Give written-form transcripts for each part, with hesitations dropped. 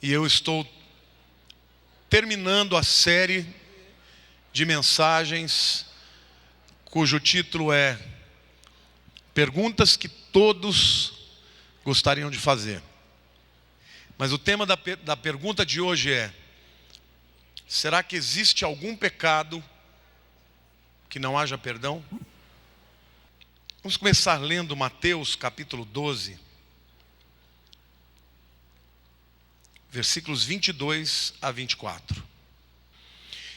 E eu estou terminando a série de mensagens cujo título é Perguntas que Todos Gostariam de Fazer. Mas o tema da pergunta de hoje é: será que existe algum pecado que não haja perdão? Vamos começar lendo Mateus capítulo 12, versículos 22 a 24.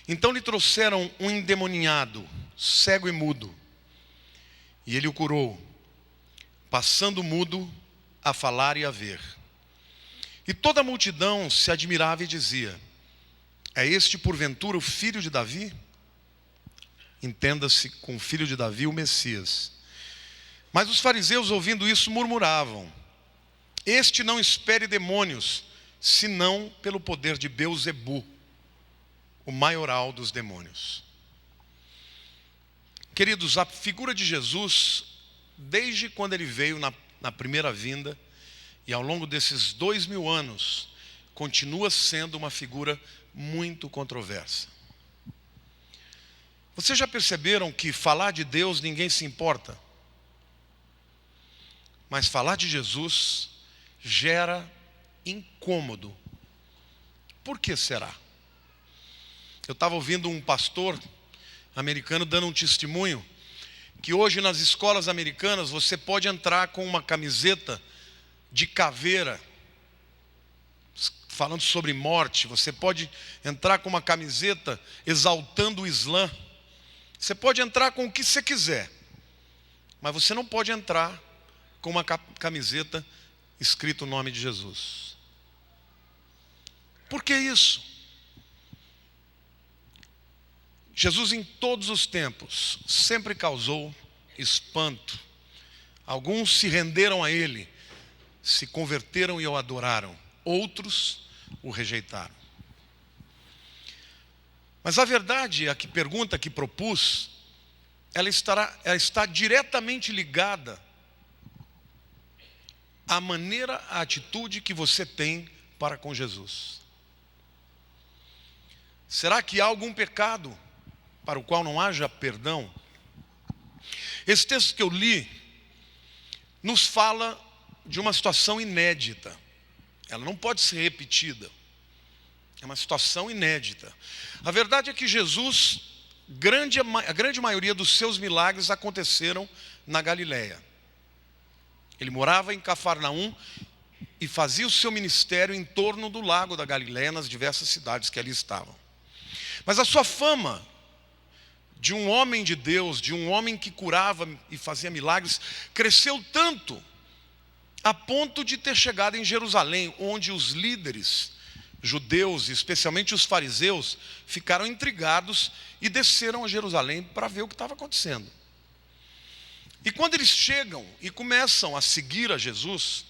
Então lhe trouxeram um endemoniado, cego e mudo, e ele o curou, passando mudo a falar e a ver. E toda a multidão se admirava e dizia: é este porventura o filho de Davi? Entenda-se com filho de Davi o Messias. Mas os fariseus, ouvindo isso, murmuravam: este não espere demônios, senão pelo poder de Beelzebu, o maioral dos demônios. Queridos, a figura de Jesus, desde quando ele veio na primeira vinda, e ao longo desses 2000 anos, continua sendo uma figura muito controversa. Vocês já perceberam que falar de Deus ninguém se importa? Mas falar de Jesus gera incômodo. Por que será? Eu estava ouvindo um pastor americano dando um testemunho que hoje nas escolas americanas você pode entrar com uma camiseta de caveira falando sobre morte, você pode entrar com uma camiseta exaltando o Islã, você pode entrar com o que você quiser, mas você não pode entrar com uma camiseta escrito o nome de Jesus. Por que isso? Jesus em todos os tempos sempre causou espanto. Alguns se renderam a ele, se converteram e o adoraram. Outros o rejeitaram. Mas a verdade, a pergunta que propus, ela está diretamente ligada à maneira, à atitude que você tem para com Jesus. Será que há algum pecado para o qual não haja perdão? Esse texto que eu li nos fala de uma situação inédita. Ela não pode ser repetida. É uma situação inédita. A verdade é que Jesus, a grande maioria dos seus milagres aconteceram na Galileia. Ele morava em Cafarnaum e fazia o seu ministério em torno do lago da Galileia, nas diversas cidades que ali estavam. Mas a sua fama de um homem de Deus, de um homem que curava e fazia milagres, cresceu tanto a ponto de ter chegado em Jerusalém, onde os líderes judeus, especialmente os fariseus, ficaram intrigados e desceram a Jerusalém para ver o que estava acontecendo. E quando eles chegam e começam a seguir a Jesus,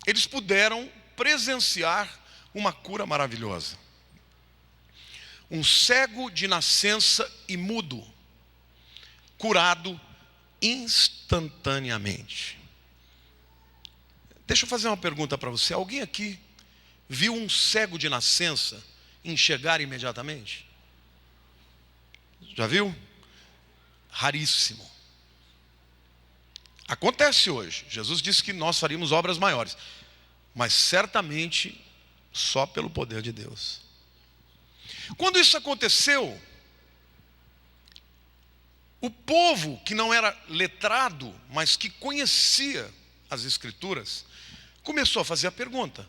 eles puderam presenciar uma cura maravilhosa. Um cego de nascença e mudo, curado instantaneamente. Deixa eu fazer uma pergunta para você. Alguém aqui viu um cego de nascença enxergar imediatamente? Já viu? Raríssimo. Acontece hoje. Jesus disse que nós faríamos obras maiores, mas certamente só pelo poder de Deus. Quando isso aconteceu, o povo que não era letrado, mas que conhecia as Escrituras, começou a fazer a pergunta: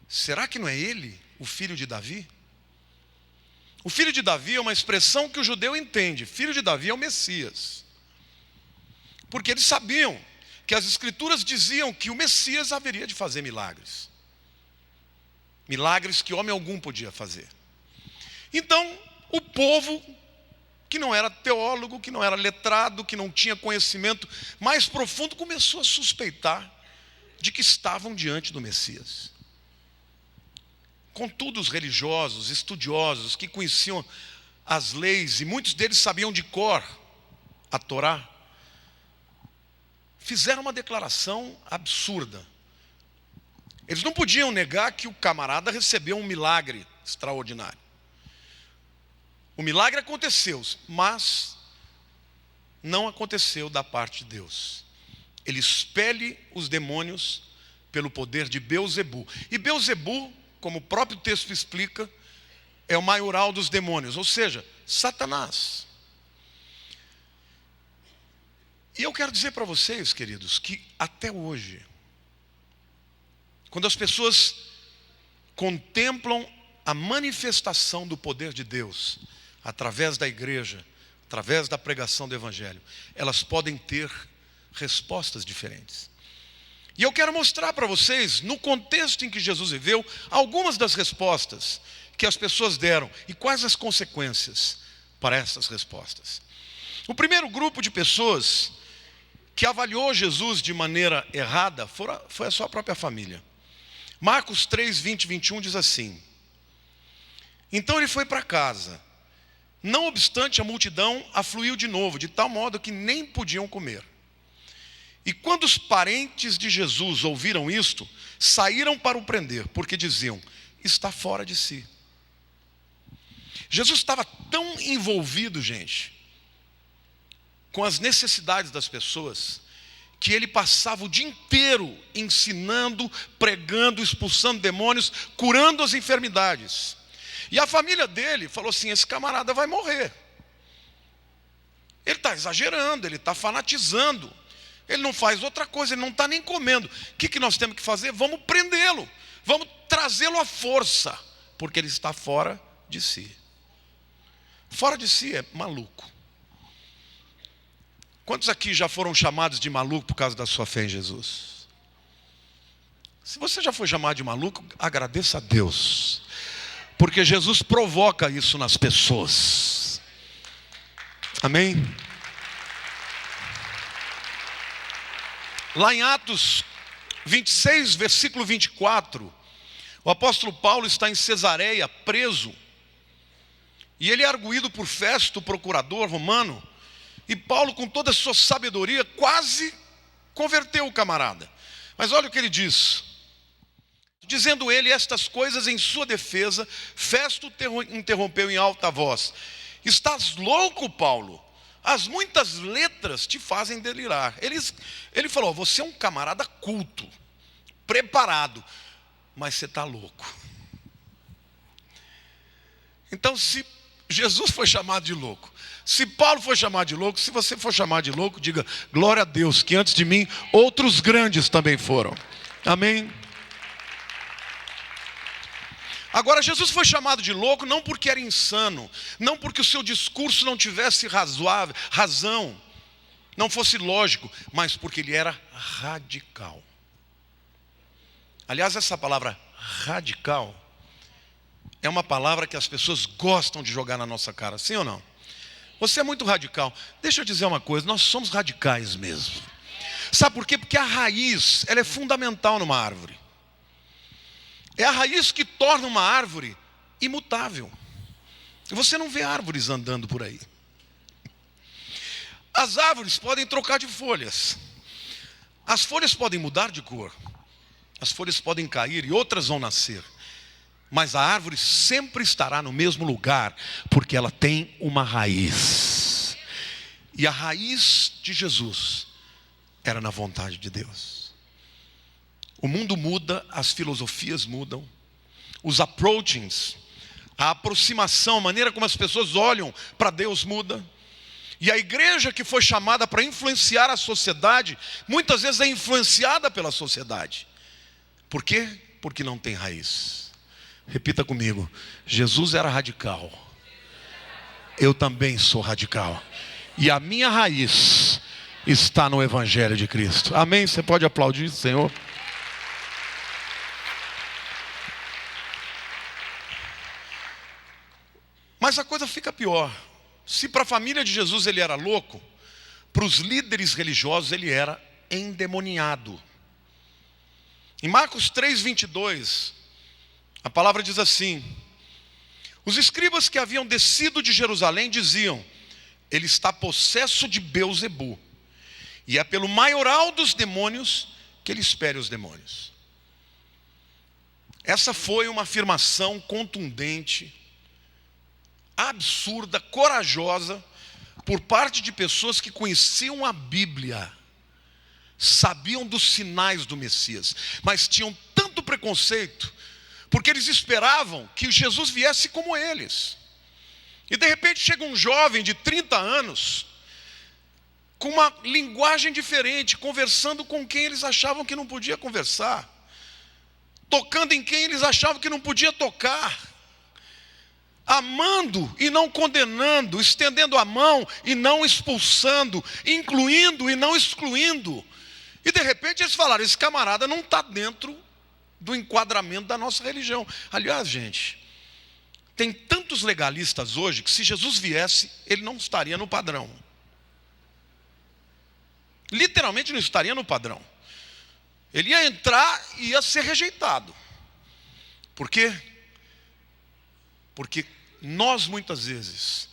será que não é ele o filho de Davi? O filho de Davi é uma expressão que o judeu entende. Filho de Davi é o Messias. Porque eles sabiam que as Escrituras diziam que o Messias haveria de fazer milagres. Milagres que homem algum podia fazer. Então, o povo, que não era teólogo, que não era letrado, que não tinha conhecimento mais profundo, começou a suspeitar de que estavam diante do Messias. Contudo, os religiosos, estudiosos, que conheciam as leis, e muitos deles sabiam de cor a Torá, fizeram uma declaração absurda. Eles não podiam negar que o camarada recebeu um milagre extraordinário. O milagre aconteceu, mas não aconteceu da parte de Deus. Ele expele os demônios pelo poder de Beelzebu. E Beelzebu, como o próprio texto explica, é o maioral dos demônios, ou seja, Satanás. E eu quero dizer para vocês, queridos, que até hoje, quando as pessoas contemplam a manifestação do poder de Deus, através da igreja, através da pregação do evangelho, elas podem ter respostas diferentes. E eu quero mostrar para vocês, no contexto em que Jesus viveu, algumas das respostas que as pessoas deram e quais as consequências para essas respostas. O primeiro grupo de pessoas que avaliou Jesus de maneira errada foi a sua própria família. Marcos 3, 20 e 21 diz assim: então ele foi para casa. Não obstante, a multidão afluiu de novo, de tal modo que nem podiam comer. E quando os parentes de Jesus ouviram isto, saíram para o prender, porque diziam: está fora de si. Jesus estava tão envolvido, gente, com as necessidades das pessoas, que ele passava o dia inteiro ensinando, pregando, expulsando demônios, curando as enfermidades. E a família dele falou assim: esse camarada vai morrer. Ele está exagerando, ele está fanatizando. Ele não faz outra coisa, ele não está nem comendo. O que nós temos que fazer? Vamos prendê-lo. Vamos trazê-lo à força. Porque ele está fora de si. Fora de si é maluco. Quantos aqui já foram chamados de maluco por causa da sua fé em Jesus? Se você já foi chamado de maluco, agradeça a Deus. Porque Jesus provoca isso nas pessoas. Amém? Lá em Atos 26, versículo 24, o apóstolo Paulo está em Cesareia, preso. E ele é arguído por Festo, o procurador romano. E Paulo, com toda a sua sabedoria, quase converteu o camarada. Mas olha o que ele diz. Dizendo ele estas coisas em sua defesa, Festo interrompeu em alta voz: estás louco, Paulo? As muitas letras te fazem delirar. Ele falou: você é um camarada culto, preparado, mas você está louco. Então, se Jesus foi chamado de louco, se Paulo foi chamado de louco, se você for chamado de louco, diga: glória a Deus, que antes de mim outros grandes também foram. Amém? Agora, Jesus foi chamado de louco não porque era insano, não porque o seu discurso não tivesse razão, não fosse lógico, mas porque ele era radical. Aliás, essa palavra radical é uma palavra que as pessoas gostam de jogar na nossa cara, sim ou não? Você é muito radical. Deixa eu dizer uma coisa, nós somos radicais mesmo. Sabe por quê? Porque a raiz, ela é fundamental numa árvore. É a raiz que torna uma árvore imutável. E você não vê árvores andando por aí. As árvores podem trocar de folhas. As folhas podem mudar de cor. As folhas podem cair e outras vão nascer. Mas a árvore sempre estará no mesmo lugar, porque ela tem uma raiz. E a raiz de Jesus era na vontade de Deus. O mundo muda, as filosofias mudam, os approachings, a aproximação, a maneira como as pessoas olham para Deus muda. E a igreja que foi chamada para influenciar a sociedade, muitas vezes é influenciada pela sociedade. Por quê? Porque não tem raiz. Repita comigo: Jesus era radical. Eu também sou radical. E a minha raiz está no Evangelho de Cristo. Amém? Você pode aplaudir, Senhor? Mas a coisa fica pior. Se para a família de Jesus ele era louco, para os líderes religiosos ele era endemoniado. Em Marcos 3, 22, a palavra diz assim: os escribas que haviam descido de Jerusalém diziam: ele está possesso de Beelzebu, e é pelo maioral dos demônios que ele espere os demônios. Essa foi uma afirmação contundente, absurda, corajosa, por parte de pessoas que conheciam a Bíblia, sabiam dos sinais do Messias, mas tinham tanto preconceito, porque eles esperavam que Jesus viesse como eles. E de repente chega um jovem de 30 anos, com uma linguagem diferente, conversando com quem eles achavam que não podia conversar, tocando em quem eles achavam que não podia tocar, amando e não condenando, estendendo a mão e não expulsando, incluindo e não excluindo. E de repente eles falaram: esse camarada não está dentro do enquadramento da nossa religião. Aliás, gente, tem tantos legalistas hoje que se Jesus viesse, ele não estaria no padrão. Literalmente não estaria no padrão. Ele ia entrar e ia ser rejeitado. Por quê? Porque nós muitas vezes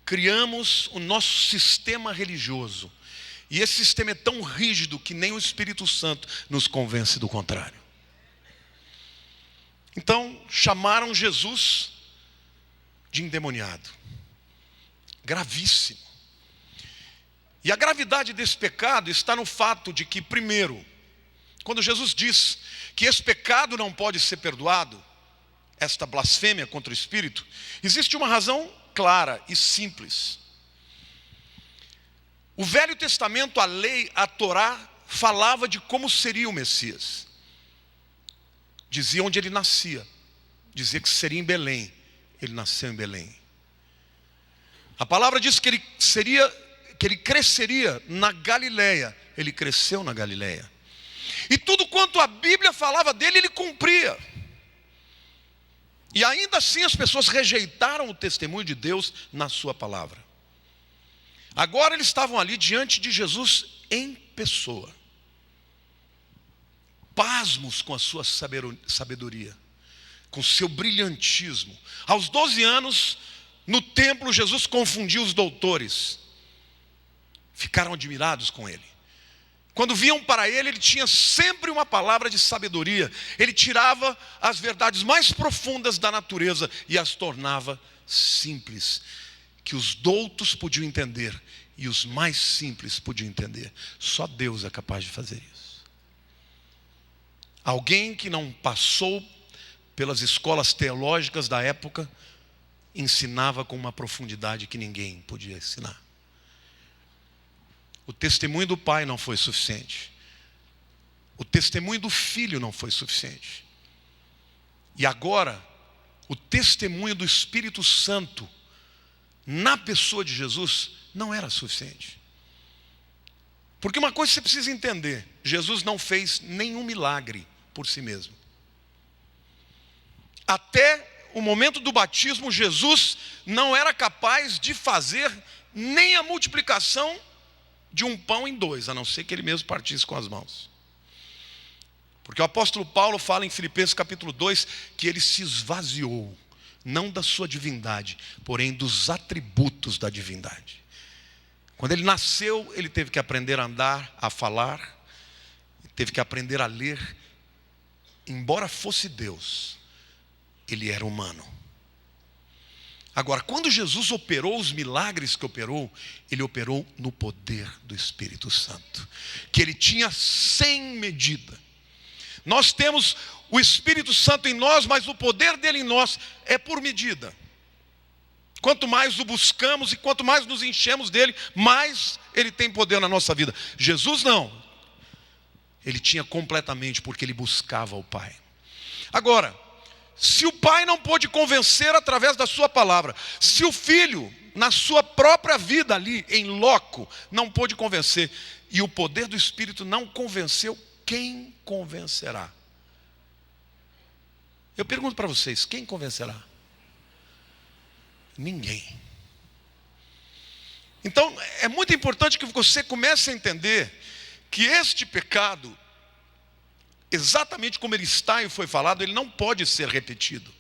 criamos o nosso sistema religioso. E esse sistema é tão rígido que nem o Espírito Santo nos convence do contrário. Então, chamaram Jesus de endemoniado. Gravíssimo. E a gravidade desse pecado está no fato de que, primeiro, quando Jesus diz que esse pecado não pode ser perdoado, esta blasfêmia contra o Espírito, existe uma razão clara e simples. O Velho Testamento, a lei, a Torá, falava de como seria o Messias. Dizia onde ele nascia. Dizia que seria em Belém. Ele nasceu em Belém. A palavra diz que ele cresceria na Galileia. Ele cresceu na Galileia. E tudo quanto a Bíblia falava dele, ele cumpria. E ainda assim as pessoas rejeitaram o testemunho de Deus na sua palavra. Agora eles estavam ali diante de Jesus em pessoa, pasmos com a sua sabedoria, com seu brilhantismo. Aos 12 anos, no templo, Jesus confundiu os doutores. Ficaram admirados com ele. Quando vinham para ele, ele tinha sempre uma palavra de sabedoria. Ele tirava as verdades mais profundas da natureza e as tornava simples, que os doutos podiam entender e os mais simples podiam entender. Só Deus é capaz de fazer isso. Alguém que não passou pelas escolas teológicas da época ensinava com uma profundidade que ninguém podia ensinar. O testemunho do pai não foi suficiente. O testemunho do filho não foi suficiente. E agora, o testemunho do Espírito Santo na pessoa de Jesus não era suficiente. Porque uma coisa você precisa entender: Jesus não fez nenhum milagre por si mesmo. Até o momento do batismo, Jesus não era capaz de fazer nem a multiplicação de um pão em dois, a não ser que ele mesmo partisse com as mãos. Porque o apóstolo Paulo fala em Filipenses capítulo 2 que ele se esvaziou, não da sua divindade, porém dos atributos da divindade. Quando ele nasceu, ele teve que aprender a andar, a falar, teve que aprender a ler. Embora fosse Deus, ele era humano. Agora, quando Jesus operou os milagres que operou, ele operou no poder do Espírito Santo, que ele tinha sem medida. Nós temos o Espírito Santo em nós, mas o poder dele em nós é por medida. Quanto mais o buscamos e quanto mais nos enchemos dele, mais ele tem poder na nossa vida. Jesus não. Ele tinha completamente, porque ele buscava o Pai. Agora, se o pai não pôde convencer através da sua palavra, se o filho, na sua própria vida ali, em loco, não pôde convencer, e o poder do Espírito não convenceu, quem convencerá? Eu pergunto para vocês, quem convencerá? Ninguém. Então, é muito importante que você comece a entender que este pecado, exatamente como ele está e foi falado, ele não pode ser repetido.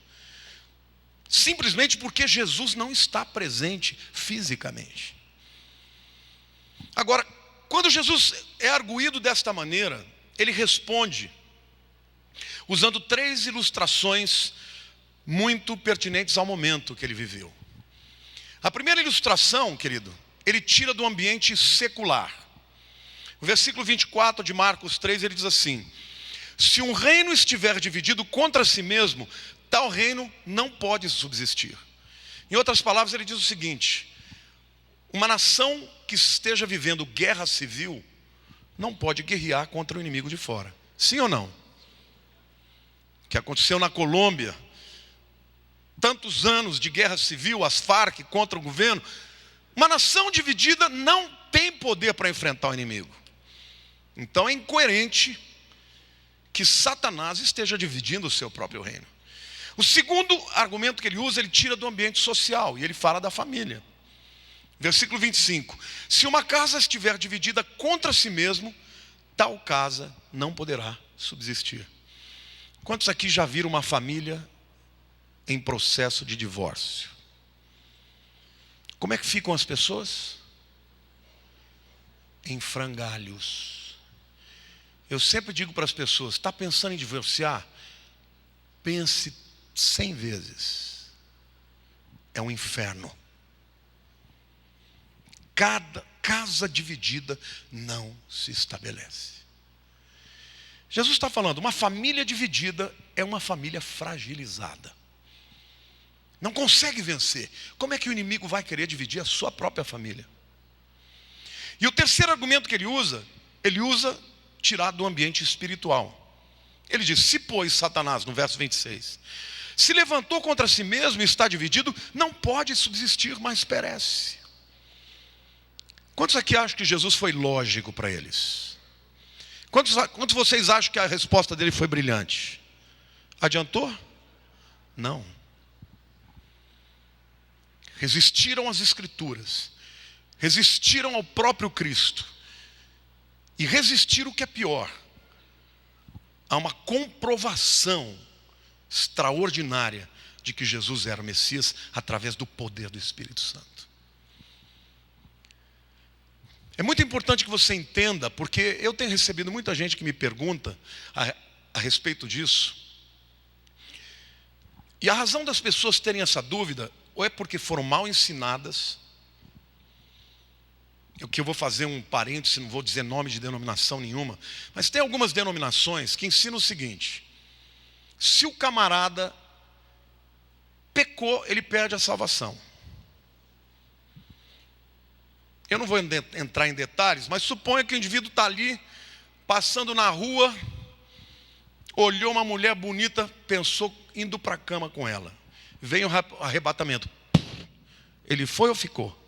Simplesmente porque Jesus não está presente fisicamente. Agora, quando Jesus é arguído desta maneira, ele responde. usando 3 ilustrações muito pertinentes ao momento que ele viveu. A primeira ilustração, querido, ele tira do ambiente secular. O versículo 24 de Marcos 3, ele diz assim: se um reino estiver dividido contra si mesmo, tal reino não pode subsistir. Em outras palavras, ele diz o seguinte: uma nação que esteja vivendo guerra civil não pode guerrear contra o inimigo de fora. Sim ou não? O que aconteceu na Colômbia, tantos anos de guerra civil, as Farc contra o governo. Uma nação dividida não tem poder para enfrentar o inimigo. Então é incoerente que Satanás esteja dividindo o seu próprio reino. O segundo argumento que ele usa, ele tira do ambiente social, e ele fala da família. Versículo 25: se uma casa estiver dividida contra si mesmo, tal casa não poderá subsistir. Quantos aqui já viram uma família em processo de divórcio? Como é que ficam as pessoas? Em frangalhos. Eu sempre digo para as pessoas: está pensando em divorciar? Pense 100 vezes. É um inferno. Cada casa dividida não se estabelece. Jesus está falando, uma família dividida é uma família fragilizada. Não consegue vencer. Como é que o inimigo vai querer dividir a sua própria família? E o terceiro argumento que ele usa tirado do ambiente espiritual. Ele diz: se pois Satanás, no verso 26, se levantou contra si mesmo e está dividido, não pode subsistir, mas perece. Quantos aqui acham que Jesus foi lógico para eles? Quantos vocês acham que a resposta dele foi brilhante? Adiantou? Não. Resistiram às Escrituras, resistiram ao próprio Cristo, e resistiram, o que é pior, a uma comprovação extraordinária de que Jesus era o Messias através do poder do Espírito Santo. É muito importante que você entenda, porque eu tenho recebido muita gente que me pergunta a respeito disso. E a razão das pessoas terem essa dúvida, ou é porque foram mal ensinadas. Que eu vou fazer um parêntese, não vou dizer nome de denominação nenhuma, mas tem algumas denominações que ensinam o seguinte: se o camarada pecou, ele perde a salvação. Eu não vou entrar em detalhes, mas suponha que o indivíduo está ali, passando na rua, olhou uma mulher bonita, pensou indo para a cama com ela. Vem o arrebatamento. Ele foi ou ficou?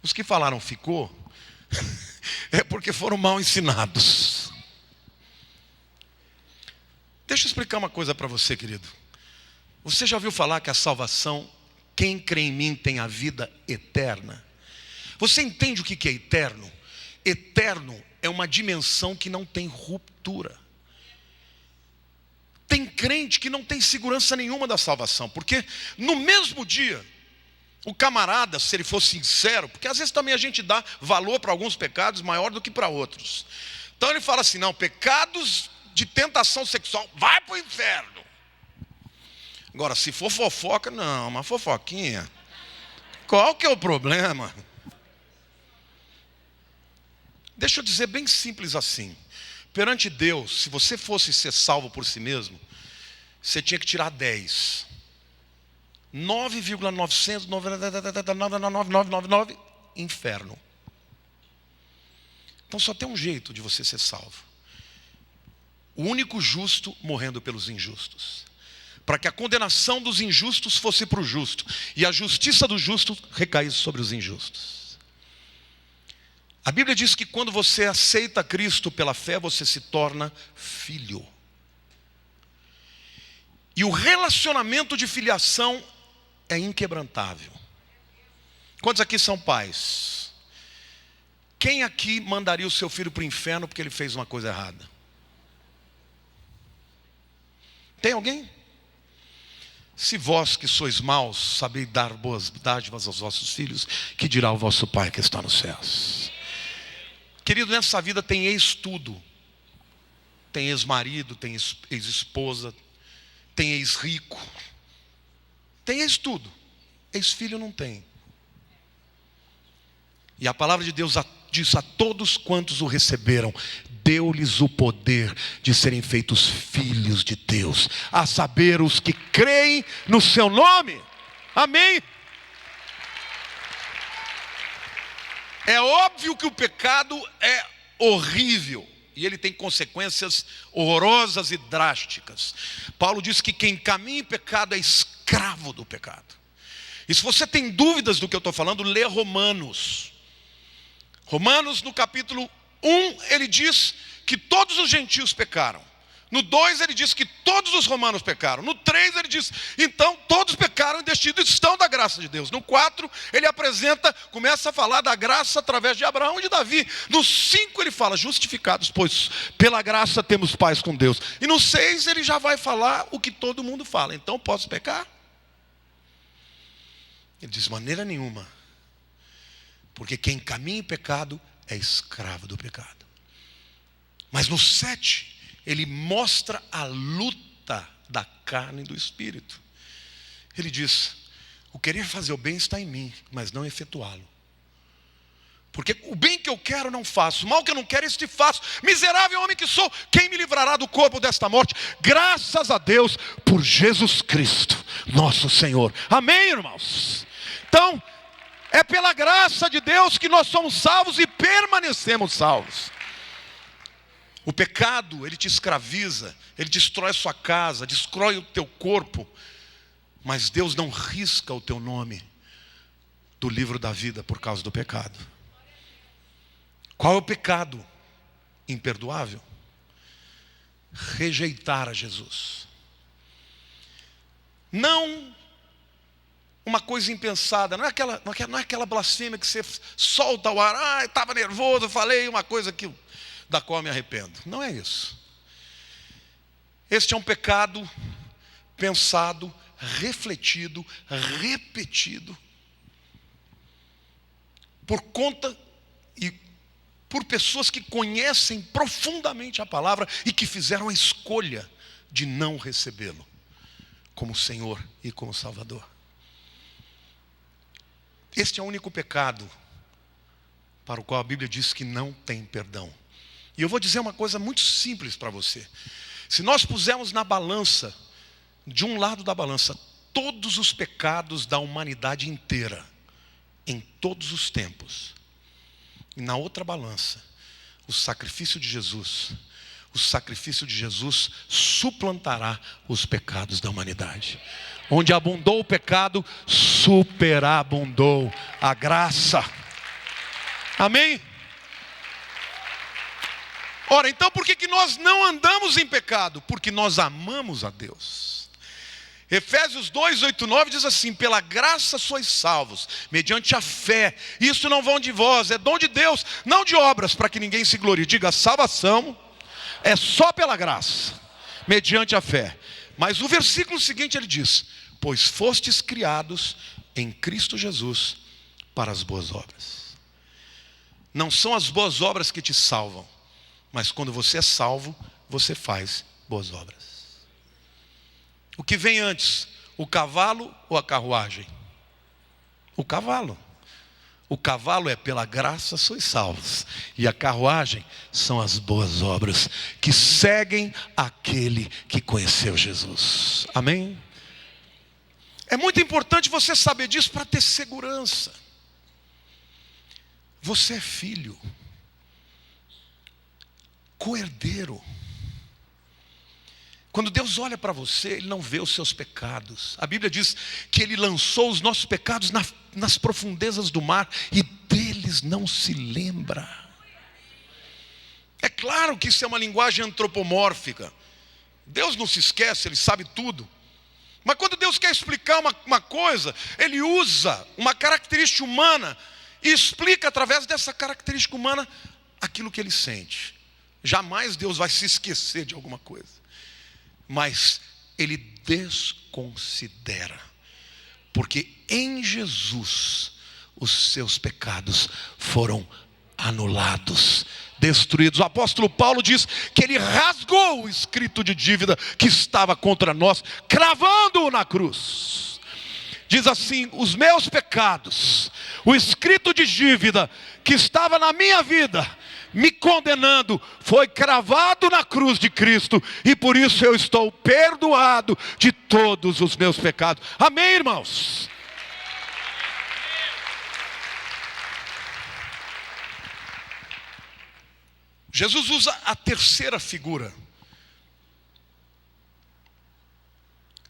Os que falaram ficou, é porque foram mal ensinados. Deixa eu explicar uma coisa para você, querido. Você já ouviu falar que a salvação, quem crê em mim tem a vida eterna? Você entende o que é eterno? Eterno é uma dimensão que não tem ruptura. Tem crente que não tem segurança nenhuma da salvação, porque no mesmo dia, o camarada, se ele for sincero, porque às vezes também a gente dá valor para alguns pecados maior do que para outros. Então ele fala assim: não, pecados de tentação sexual, vai para o inferno. Agora, se for fofoca, não, uma fofoquinha, qual que é o problema? Deixa eu dizer bem simples assim: perante Deus, se você fosse ser salvo por si mesmo, você tinha que tirar 10. 9,99999 inferno. Então só tem um jeito de você ser salvo: o único justo morrendo pelos injustos, para que a condenação dos injustos fosse para o justo e a justiça do justo recaísse sobre os injustos. A Bíblia diz que quando você aceita Cristo pela fé, você se torna filho. E o relacionamento de filiação é inquebrantável. Quantos aqui são pais? Quem aqui mandaria o seu filho para o inferno porque ele fez uma coisa errada? Tem alguém? Se vós que sois maus, sabeis dar boas dádivas aos vossos filhos, que dirá o vosso Pai que está nos céus? Querido, nessa vida tem estudo. tem ex-marido, tem ex-esposa, tem ex-rico, tem ex-tudo. Ex-filho não tem. E a palavra de Deus diz: a todos quantos o receberam, deu-lhes o poder de serem feitos filhos de Deus, a saber, os que creem no seu nome. Amém? É óbvio que o pecado é horrível, e ele tem consequências horrorosas e drásticas. Paulo diz que quem caminha em pecado é escravo do pecado. E se você tem dúvidas do que eu estou falando, lê Romanos. Romanos, no capítulo 1, ele diz que todos os gentios pecaram. No 2 ele diz que todos os romanos pecaram. No 3 ele diz, então todos pecaram e destituídos estão da graça de Deus. No 4 ele começa a falar da graça através de Abraão e de Davi. No 5 ele fala, justificados, pois pela graça temos paz com Deus. E no 6 ele já vai falar o que todo mundo fala. Então posso pecar? Ele diz, maneira nenhuma. Porque quem caminha em pecado é escravo do pecado. Mas no 7, ele mostra a luta da carne e do espírito. Ele diz, o querer fazer o bem está em mim, mas não efetuá-lo. Porque o bem que eu quero não faço, o mal que eu não quero, este faço. Miserável homem que sou, quem me livrará do corpo desta morte? Graças a Deus por Jesus Cristo, nosso Senhor. Amém, irmãos? Então, é pela graça de Deus que nós somos salvos e permanecemos salvos. O pecado, ele te escraviza, ele destrói a sua casa, destrói o teu corpo. Mas Deus não risca o teu nome do livro da vida por causa do pecado. Qual é o pecado imperdoável? Rejeitar a Jesus. Não uma coisa impensada, não é aquela blasfêmia que você solta ao ar, estava nervoso, falei uma coisa da qual eu me arrependo. Não é isso. Este é um pecado pensado, refletido, repetido, por conta e por pessoas que conhecem profundamente a palavra e que fizeram a escolha de não recebê-lo como Senhor e como Salvador. Este é o único pecado para o qual a Bíblia diz que não tem perdão. E eu vou dizer uma coisa muito simples para você. Se nós pusermos na balança, de um lado da balança, todos os pecados da humanidade inteira, em todos os tempos, e na outra balança, o sacrifício de Jesus suplantará os pecados da humanidade. Onde abundou o pecado, superabundou a graça. Amém? Ora, então por que nós não andamos em pecado? Porque nós amamos a Deus. Efésios 2, 8, 9 diz assim, pela graça sois salvos, mediante a fé. Isso não vem de vós, é dom de Deus, não de obras, para que ninguém se glorie. Diga, salvação é só pela graça, mediante a fé. Mas o versículo seguinte ele diz, pois fostes criados em Cristo Jesus para as boas obras. Não são as boas obras que te salvam, mas quando você é salvo, você faz boas obras. O que vem antes, o cavalo ou a carruagem? O cavalo. O cavalo é pela graça sois salvos. E a carruagem são as boas obras que seguem aquele que conheceu Jesus. Amém? É muito importante você saber disso para ter segurança. Você é filho, co-herdeiro. Quando Deus olha para você, Ele não vê os seus pecados. A Bíblia diz que Ele lançou os nossos pecados nas profundezas do mar e deles não se lembra. É claro que isso é uma linguagem antropomórfica. Deus não se esquece, Ele sabe tudo. Mas quando Deus quer explicar uma coisa, Ele usa uma característica humana e explica através dessa característica humana aquilo que Ele sente. Jamais Deus vai se esquecer de alguma coisa. Mas Ele desconsidera. Porque em Jesus os seus pecados foram anulados, destruídos. O apóstolo Paulo diz que ele rasgou o escrito de dívida que estava contra nós, cravando-o na cruz. Diz assim: os meus pecados, o escrito de dívida que estava na minha vida, me condenando, foi cravado na cruz de Cristo, e por isso eu estou perdoado de todos os meus pecados. Amém, irmãos? Jesus usa a terceira figura.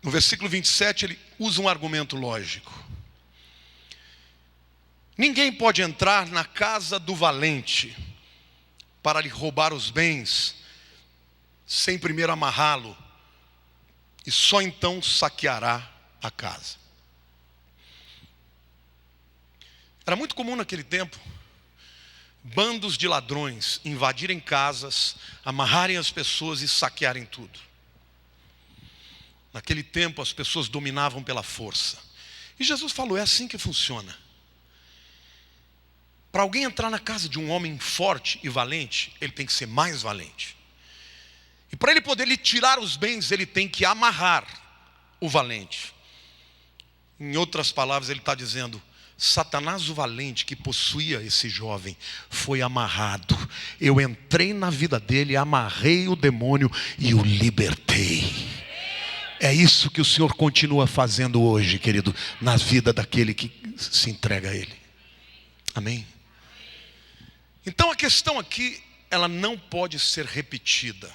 No versículo 27 ele usa um argumento lógico. Ninguém pode entrar na casa do valente para lhe roubar os bens, sem primeiro amarrá-lo, e só então saqueará a casa. Era muito comum naquele tempo bandos de ladrões invadirem casas, amarrarem as pessoas e saquearem tudo. Naquele tempo as pessoas dominavam pela força. E Jesus falou: é assim que funciona. Para alguém entrar na casa de um homem forte e valente, ele tem que ser mais valente. E para ele poder lhe tirar os bens, ele tem que amarrar o valente. Em outras palavras, ele está dizendo: Satanás, o valente que possuía esse jovem, foi amarrado. Eu entrei na vida dele, amarrei o demônio e o libertei. É isso que o Senhor continua fazendo hoje, querido, na vida daquele que se entrega a Ele. Amém? Então a questão aqui, ela não pode ser repetida.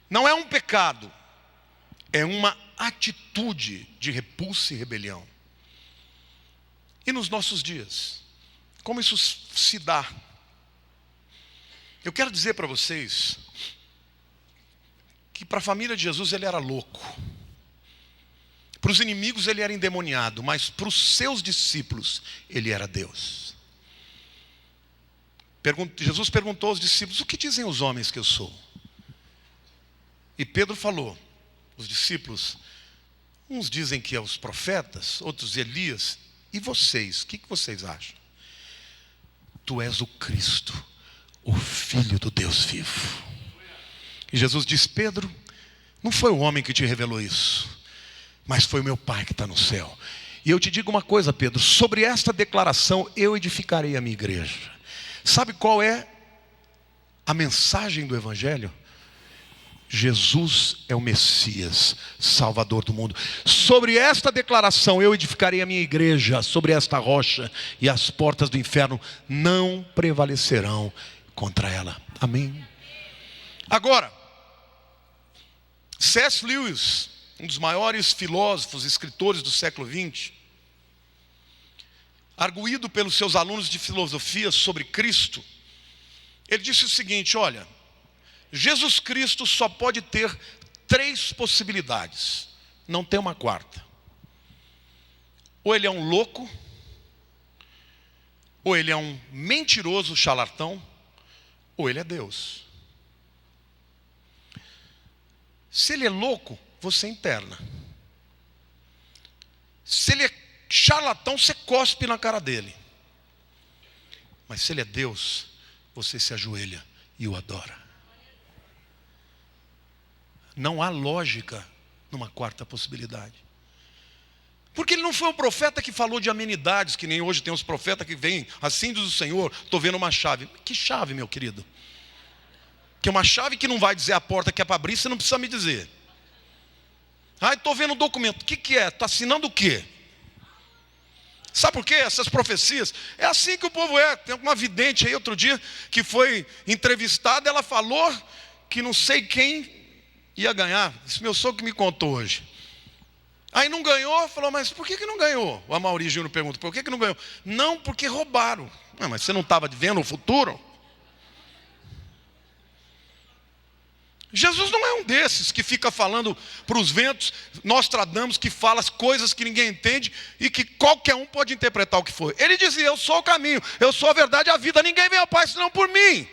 Não é um pecado, é uma atitude de repulsa e rebelião. E nos nossos dias, como isso se dá? Eu quero dizer para vocês que para a família de Jesus ele era louco. Para os inimigos ele era endemoniado, mas para os seus discípulos ele era Deus. Jesus perguntou aos discípulos: o que dizem os homens que eu sou? E Pedro falou, os discípulos: uns dizem que é os profetas, outros Elias. E vocês, o que vocês acham? Tu és o Cristo, o Filho do Deus vivo. E Jesus diz: Pedro, não foi o homem que te revelou isso, mas foi o meu Pai que está no céu. E eu te digo uma coisa, Pedro, sobre esta declaração eu edificarei a minha igreja. Sabe qual é a mensagem do Evangelho? Jesus é o Messias, Salvador do mundo. Sobre esta declaração eu edificarei a minha igreja, sobre esta rocha, e as portas do inferno não prevalecerão contra ela. Amém? Agora, C.S. Lewis, um dos maiores filósofos, escritores do século XX, arguído pelos seus alunos de filosofia sobre Cristo, ele disse o seguinte: olha, Jesus Cristo só pode ter 3 possibilidades, não tem uma quarta. Ou ele é um louco, ou ele é um mentiroso charlatão, ou ele é Deus. Se ele é louco, você interna. Se ele é charlatão, você cospe na cara dele. Mas se ele é Deus, você se ajoelha e o adora. Não há lógica numa quarta possibilidade. Porque ele não foi um profeta que falou de amenidades, que nem hoje tem os profetas que vêm, assim diz o Senhor, estou vendo uma chave. Que chave, meu querido? Que é uma chave que não vai dizer a porta que é para abrir, você não precisa me dizer. Ah, estou vendo um documento. O que é? Está assinando o quê? Sabe por quê? Essas profecias, é assim que o povo é. Tem uma vidente aí outro dia que foi entrevistada, ela falou que não sei quem ia ganhar. Esse meu sogro que me contou hoje. Aí não ganhou, falou: mas por que não ganhou? O Amaury Júnior pergunta: por que não ganhou? Não, porque roubaram. Não, mas você não estava vendo o futuro? Jesus não é um desses que fica falando para os ventos, Nostradamus, que fala as coisas que ninguém entende e que qualquer um pode interpretar o que for. Ele dizia: eu sou o caminho, eu sou a verdade e a vida, ninguém vem ao Pai senão por mim.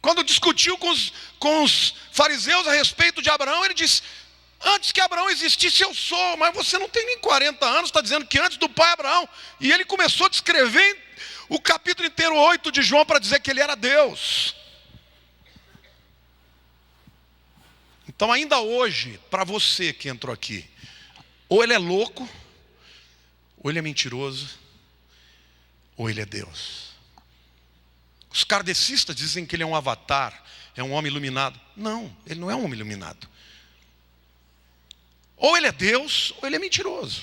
Quando discutiu com os fariseus a respeito de Abraão, ele disse: antes que Abraão existisse eu sou. Mas você não tem nem 40 anos, está dizendo que antes do pai Abraão. E ele começou a descrever o capítulo inteiro 8 de João para dizer que ele era Deus. Então ainda hoje, para você que entrou aqui, ou ele é louco, ou ele é mentiroso, ou ele é Deus. Os kardecistas dizem que ele é um avatar, é um homem iluminado. Não, ele não é um homem iluminado. Ou ele é Deus, ou ele é mentiroso.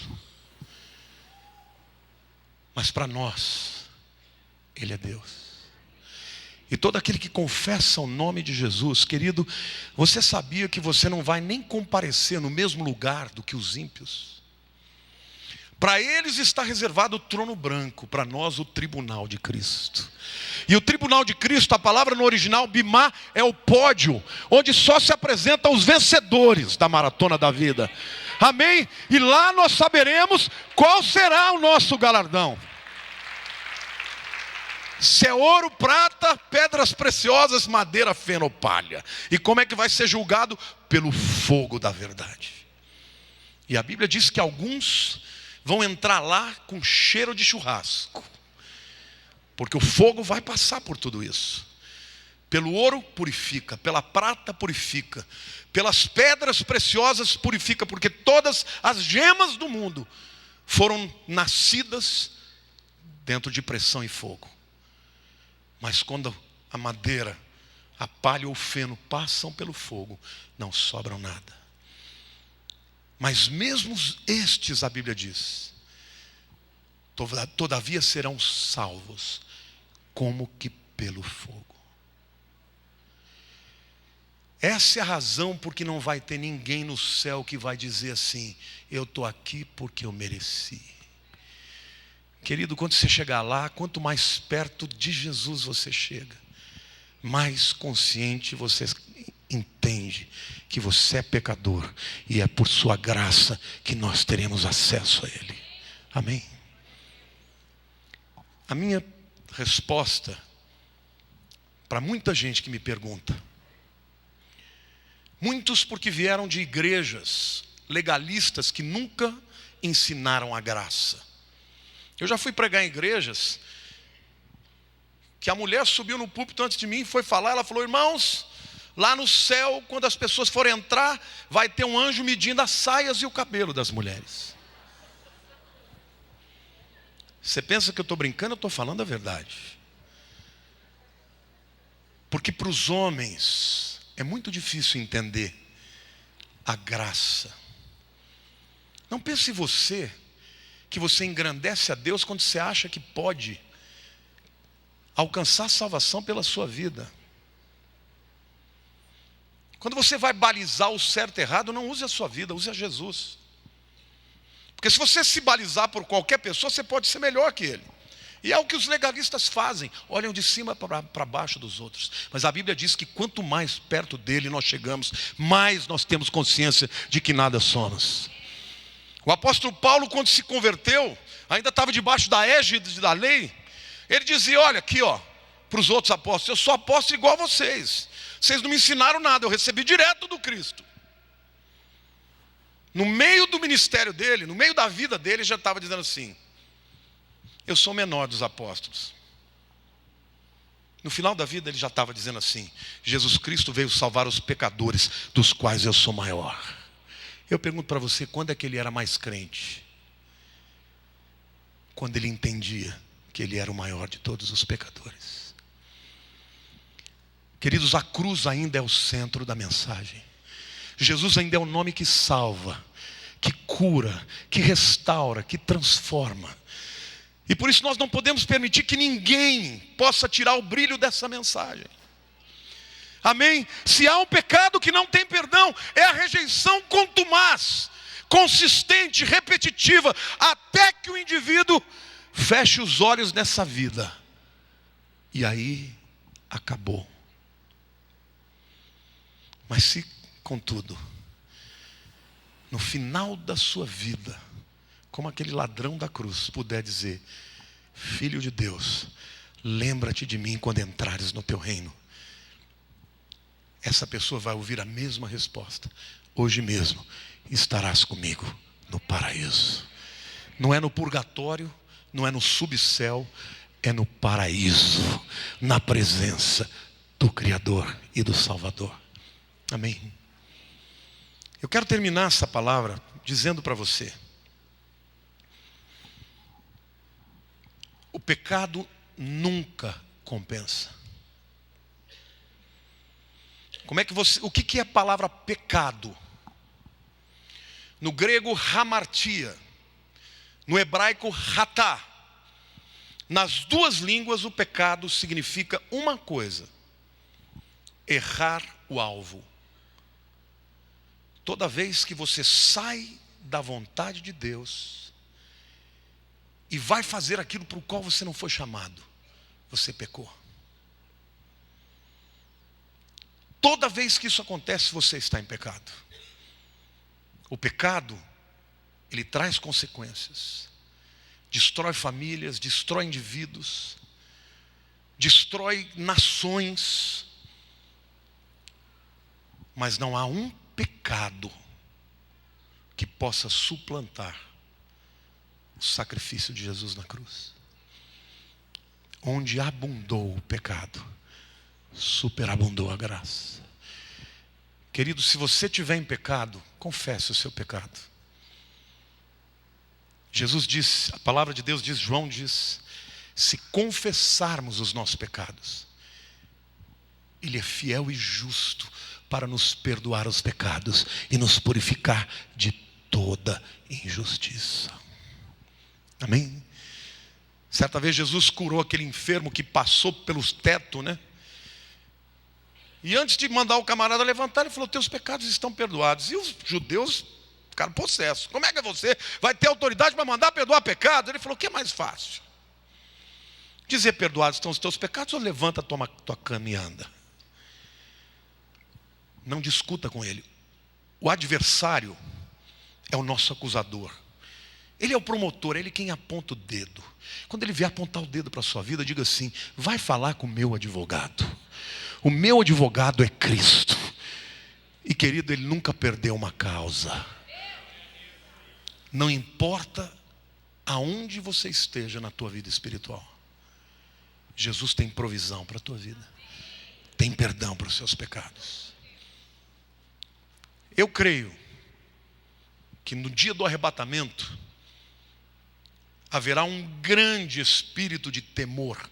Mas para nós, ele é Deus. E todo aquele que confessa o nome de Jesus, querido, você sabia que você não vai nem comparecer no mesmo lugar do que os ímpios? Para eles está reservado o trono branco, para nós o tribunal de Cristo. E o tribunal de Cristo, a palavra no original, bimá, é o pódio, onde só se apresentam os vencedores da maratona da vida. Amém? E lá nós saberemos qual será o nosso galardão. Se é ouro, prata, pedras preciosas, madeira, feno ou palha. E como é que vai ser julgado? Pelo fogo da verdade. E a Bíblia diz que alguns vão entrar lá com cheiro de churrasco. Porque o fogo vai passar por tudo isso. Pelo ouro purifica, pela prata purifica, pelas pedras preciosas purifica, porque todas as gemas do mundo foram nascidas dentro de pressão e fogo. Mas quando a madeira, a palha ou o feno passam pelo fogo, não sobram nada. Mas mesmo estes, a Bíblia diz, todavia serão salvos, como que pelo fogo. Essa é a razão porque não vai ter ninguém no céu que vai dizer assim: eu estou aqui porque eu mereci. Querido, quando você chegar lá, quanto mais perto de Jesus você chega, mais consciente você entende que você é pecador e é por sua graça que nós teremos acesso a Ele. Amém? A minha resposta para muita gente que me pergunta, muitos porque vieram de igrejas legalistas que nunca ensinaram a graça. Eu já fui pregar em igrejas que a mulher subiu no púlpito antes de mim e foi falar. Ela falou: irmãos, lá no céu, quando as pessoas forem entrar, vai ter um anjo medindo as saias e o cabelo das mulheres. Você pensa que eu estou brincando? Eu estou falando a verdade. Porque para os homens é muito difícil entender a graça. Não pense você que você engrandece a Deus quando você acha que pode alcançar salvação pela sua vida. Quando você vai balizar o certo e errado, não use a sua vida, use a Jesus. Porque se você se balizar por qualquer pessoa, você pode ser melhor que ele. E é o que os legalistas fazem, olham de cima para baixo dos outros. Mas a Bíblia diz que quanto mais perto dele nós chegamos, mais nós temos consciência de que nada somos. O apóstolo Paulo, quando se converteu, ainda estava debaixo da égide da lei. Ele dizia: olha aqui, para os outros apóstolos, eu sou apóstolo igual a vocês. Vocês não me ensinaram nada, eu recebi direto do Cristo. No meio do ministério dele, no meio da vida dele, ele já estava dizendo assim: eu sou o menor dos apóstolos. No final da vida ele já estava dizendo assim: Jesus Cristo veio salvar os pecadores, dos quais eu sou maior. Eu pergunto para você, quando é que ele era mais crente? Quando ele entendia que ele era o maior de todos os pecadores. Queridos, a cruz ainda é o centro da mensagem. Jesus ainda é o nome que salva, que cura, que restaura, que transforma. E por isso nós não podemos permitir que ninguém possa tirar o brilho dessa mensagem. Amém? Se há um pecado que não tem perdão, é a rejeição contumaz, consistente, repetitiva, até que o indivíduo feche os olhos nessa vida. E aí, acabou. Mas se, contudo, no final da sua vida, como aquele ladrão da cruz, puder dizer: Filho de Deus, lembra-te de mim quando entrares no teu reino. Essa pessoa vai ouvir a mesma resposta: hoje mesmo estarás comigo no paraíso. Não é no purgatório, não é no subcéu, é no paraíso, na presença do Criador e do Salvador. Amém. Eu quero terminar essa palavra dizendo para você: o pecado nunca compensa. O que é a palavra pecado? No grego, hamartia. No hebraico, hatá. Nas duas línguas, o pecado significa uma coisa: errar o alvo. Toda vez que você sai da vontade de Deus e vai fazer aquilo para o qual você não foi chamado, você pecou. Toda vez que isso acontece, você está em pecado. O pecado, ele traz consequências. Destrói famílias, destrói indivíduos, destrói nações. Mas não há um pecado que possa suplantar o sacrifício de Jesus na cruz. Onde abundou o pecado, superabundou a graça. Querido, se você estiver em pecado, confesse o seu pecado. Jesus disse, a palavra de Deus diz, João diz, se confessarmos os nossos pecados, Ele é fiel e justo para nos perdoar os pecados e nos purificar de toda injustiça. Amém? Certa vez Jesus curou aquele enfermo que passou pelos tetos, né? E antes de mandar o camarada levantar, ele falou: teus pecados estão perdoados. E os judeus ficaram possessos. Como é que você vai ter autoridade para mandar perdoar pecados? Ele falou: o que é mais fácil? Dizer perdoados estão os teus pecados, ou levanta, toma tua cama e anda? Não discuta com ele. O adversário é o nosso acusador. Ele é o promotor, ele quem aponta o dedo. Quando ele vier apontar o dedo para a sua vida, diga assim: vai falar com o meu advogado. O meu advogado é Cristo. E querido, ele nunca perdeu uma causa. Não importa aonde você esteja na tua vida espiritual, Jesus tem provisão para a tua vida. Tem perdão para os seus pecados. Eu creio que no dia do arrebatamento haverá um grande espírito de temor,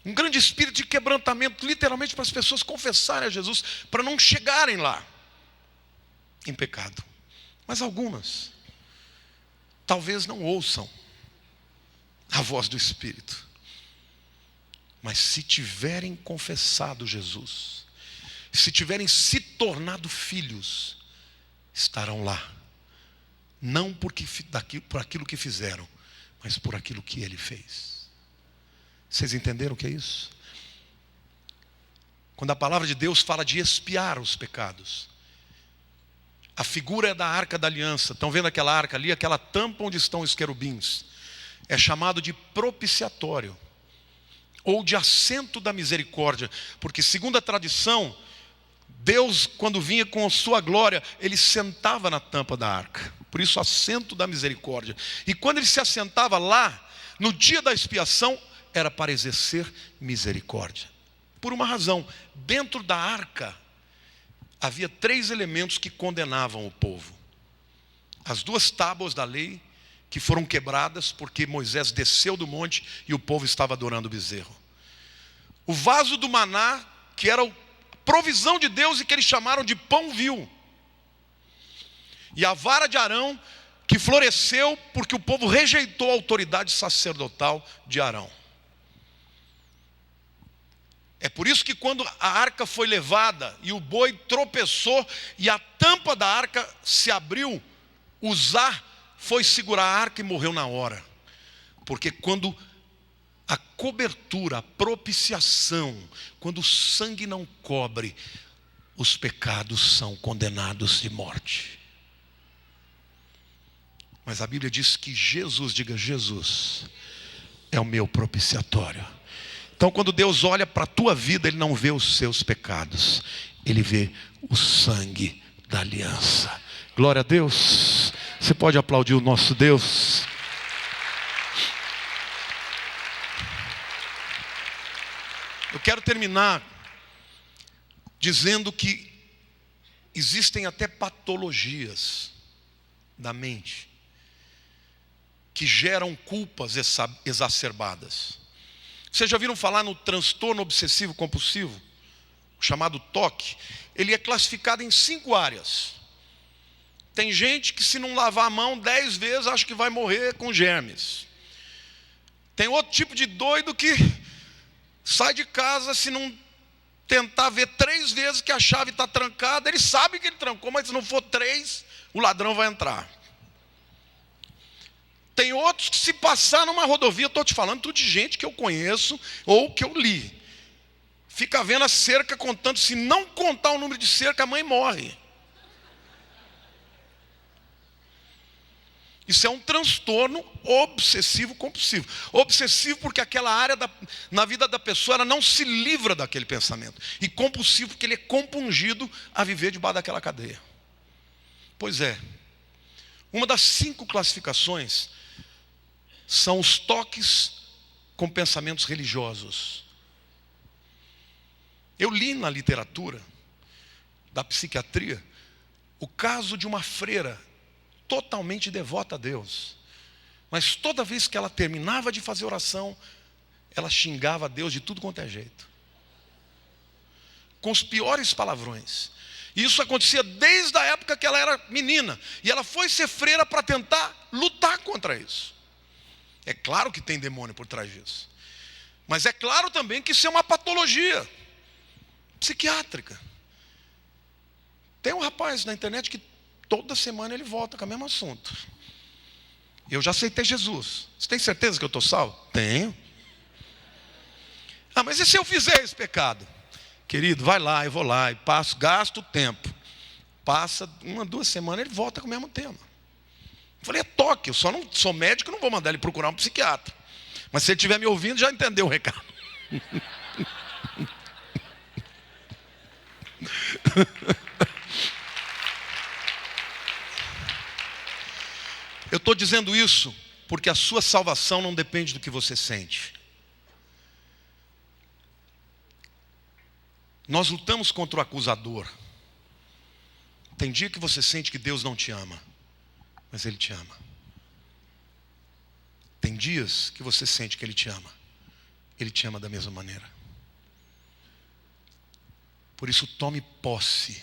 um grande espírito de quebrantamento, literalmente para as pessoas confessarem a Jesus, para não chegarem lá em pecado. Mas algumas talvez não ouçam a voz do Espírito, mas se tiverem confessado Jesus, se tiverem se tornado filhos, estarão lá, não por aquilo que fizeram, mas por aquilo que Ele fez. Vocês entenderam o que é isso? Quando a palavra de Deus fala de expiar os pecados, a figura é da arca da aliança. Estão vendo aquela arca ali, aquela tampa onde estão os querubins? É chamado de propiciatório, ou de assento da misericórdia, porque segundo a tradição, Deus, quando vinha com a sua glória, Ele sentava na tampa da arca. Por isso, assento da misericórdia. E quando Ele se assentava lá, no dia da expiação, era para exercer misericórdia. Por uma razão: dentro da arca havia 3 elementos que condenavam o povo. As 2 tábuas da lei, que foram quebradas porque Moisés desceu do monte e o povo estava adorando o bezerro. O vaso do maná, que era a provisão de Deus e que eles chamaram de pão vil. E a vara de Arão, que floresceu porque o povo rejeitou a autoridade sacerdotal de Arão. É por isso que quando a arca foi levada e o boi tropeçou e a tampa da arca se abriu, Uzá foi segurar a arca e morreu na hora. Porque quando a cobertura, a propiciação, quando o sangue não cobre, os pecados são condenados de morte. Mas a Bíblia diz que Jesus, diga Jesus, é o meu propiciatório. Então quando Deus olha para a tua vida, Ele não vê os seus pecados, Ele vê o sangue da aliança. Glória a Deus. Você pode aplaudir o nosso Deus? Eu quero terminar dizendo que existem até patologias da mente que geram culpas exacerbadas. Vocês já viram falar no transtorno obsessivo compulsivo, chamado TOC? Ele é classificado em 5 áreas. Tem gente que, se não lavar a mão 10 vezes, acha que vai morrer com germes. Tem outro tipo de doido que sai de casa, se não tentar ver 3 vezes que a chave está trancada, ele sabe que ele trancou, mas se não for 3, o ladrão vai entrar. Tem outros que, se passar numa rodovia, estou te falando tudo de gente que eu conheço ou que eu li, fica vendo a cerca contando, se não contar o número de cerca, a mãe morre. Isso é um transtorno obsessivo compulsivo. Obsessivo porque aquela área na vida da pessoa, ela não se livra daquele pensamento. E compulsivo porque ele é compungido a viver debaixo daquela cadeia. Pois é, uma das 5 classificações são os toques com pensamentos religiosos. Eu li na literatura da psiquiatria o caso de uma freira totalmente devota a Deus, mas toda vez que ela terminava de fazer oração, ela xingava a Deus de tudo quanto é jeito, com os piores palavrões. E isso acontecia desde a época que ela era menina, e ela foi ser freira para tentar lutar contra isso. É claro que tem demônio por trás disso, mas é claro também que isso é uma patologia psiquiátrica. Tem um rapaz na internet que toda semana ele volta com o mesmo assunto. Eu já aceitei Jesus. Você tem certeza que eu estou salvo? Tenho. Ah, mas e se eu fizer esse pecado? Querido, vai lá, eu vou lá e passo, gasto tempo. Passa 1, 2 semanas, ele volta com o mesmo tema. Eu falei, é toque, eu só não sou médico, não vou mandar ele procurar um psiquiatra. Mas se ele estiver me ouvindo, já entendeu o recado. Eu estou dizendo isso porque a sua salvação não depende do que você sente. Nós lutamos contra o acusador. Tem dia que você sente que Deus não te ama, mas Ele te ama. Tem dias que você sente que Ele te ama, Ele te ama da mesma maneira. Por isso, tome posse.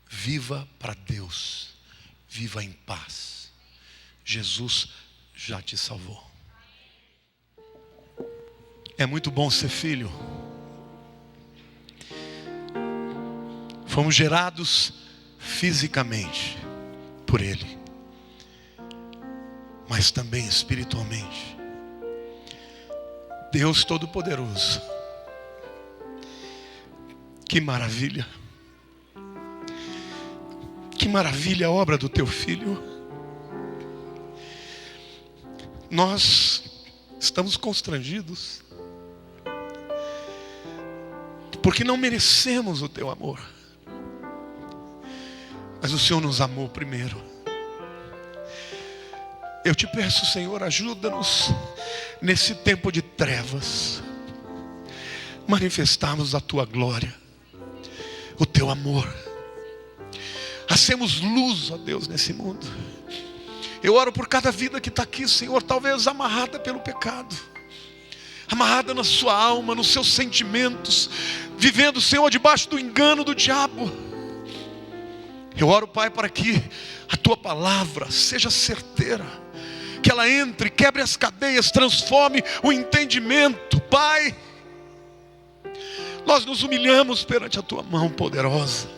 Viva para Deus. Viva em paz. Jesus já te salvou. É muito bom ser filho. Fomos gerados fisicamente por Ele, mas também espiritualmente. Deus Todo-Poderoso. Que maravilha. Que maravilha a obra do teu filho. Nós estamos constrangidos, porque não merecemos o teu amor. Mas o Senhor nos amou primeiro. Eu te peço, Senhor, ajuda-nos nesse tempo de trevas, manifestarmos a tua glória, o teu amor. Hacemos luz, ó Deus, nesse mundo. Eu oro por cada vida que está aqui, Senhor, talvez amarrada pelo pecado, amarrada na sua alma, nos seus sentimentos, vivendo, Senhor, debaixo do engano do diabo. Eu oro, Pai, para que a tua palavra seja certeira, que ela entre, quebre as cadeias, transforme o entendimento. Pai, nós nos humilhamos perante a tua mão poderosa,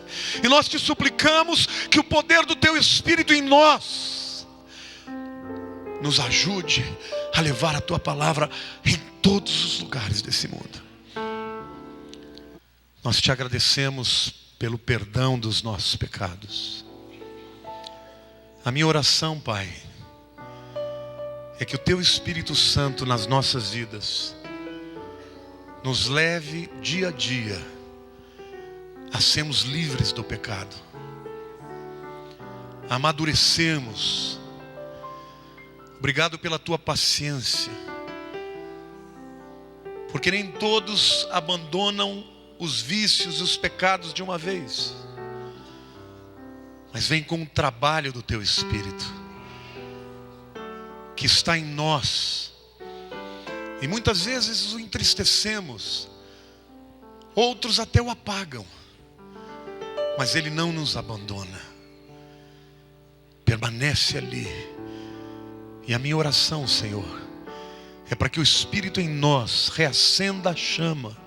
e nós te suplicamos que o poder do teu Espírito em nós nos ajude a levar a tua palavra em todos os lugares desse mundo. Nós te agradecemos pelo perdão dos nossos pecados. A minha oração, Pai, é que o teu Espírito Santo nas nossas vidas nos leve dia a dia a sermos livres do pecado, a amadurecermos. Obrigado pela tua paciência, Porque nem todos abandonam os vícios e os pecados de uma vez. Mas vem com o trabalho do teu Espírito, que está em nós. E muitas vezes o entristecemos, outros até o apagam, mas Ele não nos abandona, permanece ali. E a minha oração, Senhor, é para que o Espírito em nós reacenda a chama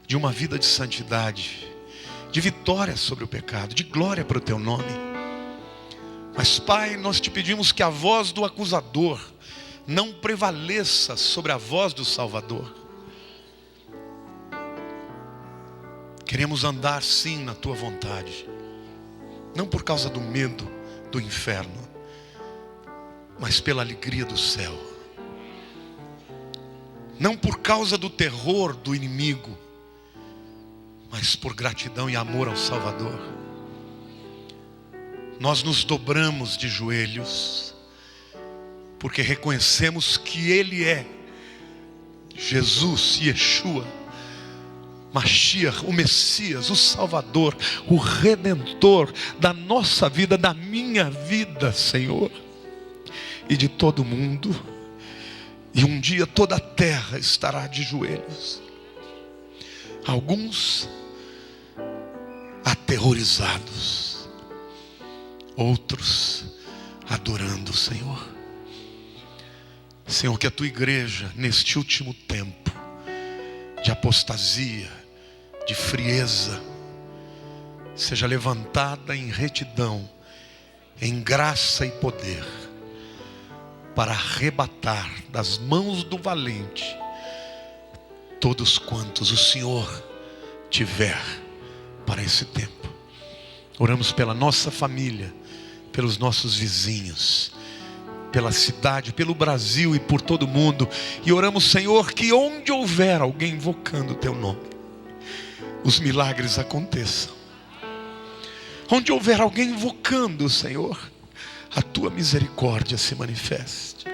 de uma vida de santidade, de vitória sobre o pecado, de glória para o teu nome. Mas Pai, nós te pedimos que a voz do acusador não prevaleça sobre a voz do Salvador. Queremos andar sim na tua vontade, não por causa do medo do inferno, mas pela alegria do céu. Não por causa do terror do inimigo, mas por gratidão e amor ao Salvador. Nós nos dobramos de joelhos, porque reconhecemos que Ele é Jesus, Yeshua, Mashiach, o Messias, o Salvador, o Redentor da nossa vida, da minha vida, Senhor, e de todo mundo. E um dia toda a terra estará de joelhos, alguns aterrorizados, outros adorando o Senhor. Senhor, que a tua igreja neste último tempo de apostasia, de frieza, seja levantada em retidão, em graça e poder, para arrebatar das mãos do valente todos quantos o Senhor tiver para esse tempo. Oramos pela nossa família, pelos nossos vizinhos, pela cidade, pelo Brasil e por todo o mundo. E oramos, Senhor, que onde houver alguém invocando o teu nome, os milagres aconteçam. Onde houver alguém invocando, Senhor, a tua misericórdia se manifeste.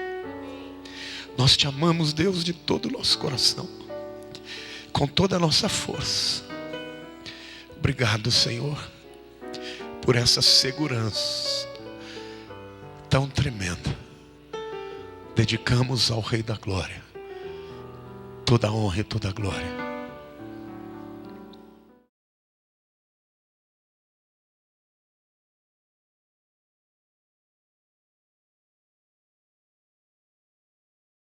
Nós te amamos, Deus, de todo o nosso coração, com toda a nossa força. Obrigado, Senhor, por essa segurança tão tremenda. Dedicamos ao Rei da Glória toda a honra e toda a glória.